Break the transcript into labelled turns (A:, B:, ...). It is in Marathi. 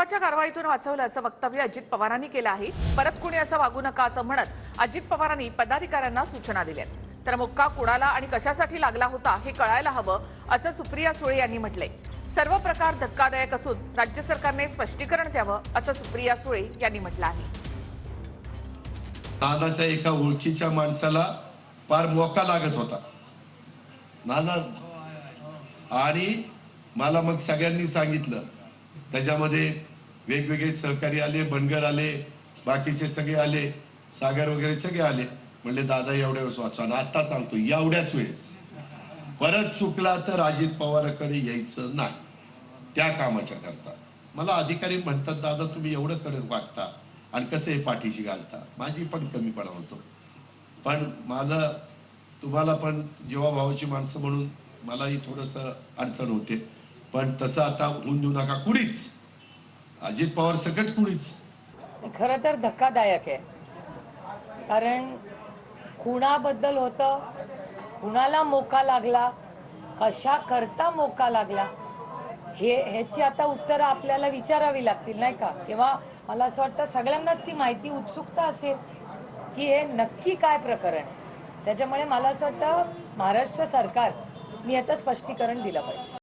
A: भाजपाच्या कारवाईतून वाचवलं असं वक्तव्य अजित पवारांनी केलं आहे। परत कुणी असं वागू नका असं म्हणत अजित पवारांनी पदाधिकाऱ्यांना सूचना दिल्या। तर मुक्का कुणाला आणि कशासाठी लागला होता हे कळायला हवं असं सुप्रिया सुळे यांनी म्हटलंय। सर्व प्रकार धक्कादायक असून राज्य सरकारने स्पष्टीकरण द्यावं असं सुप्रिया सुळे यांनी म्हटलं आहे।
B: नानाच्या एका ओळखीच्या माणसाला फार मोका लागत होता नाना, आणि मला मग सगळ्यांनी सांगितलं, त्याच्यामध्ये वेगवेगळे सहकारी आले, बनगर आले, बाकीचे सगळे आले, सागर वगैरे सगळे आले। म्हणले दादा एवढ्या वेळेस वाचा, आता सांगतो एवढ्याच वेळेस परत चुकला तर अजित पवाराकडे यायचं नाही त्या कामाच्या करता। मला अधिकारी म्हणतात दादा तुम्ही एवढं कडक वागता आणि कसं हे पाठीशी घालता, माझी पण कमीपणा होतो, पण माझं तुम्हाला पण जीवाभावाची माणसं म्हणून मलाही थोडंसं अडचण होते, पण तसं आता होऊन देऊ नका कुणीच, अजित पवार सकट कुणीच।
C: खरं तर धक्कादायक आहे, कारण खुणाबद्दल होतं, कुणाला मोका लागला, कशा करता मोका लागला ह्याची आता उत्तरं आपल्याला विचारावी लागतील नाही का। किंवा मला असं वाटतं सगळ्यांनाच ती माहिती उत्सुकता असेल की हे नक्की काय प्रकरण आहे। त्याच्यामुळे मला असं वाटतं महाराष्ट्र सरकारने याचं स्पष्टीकरण दिलं पाहिजे।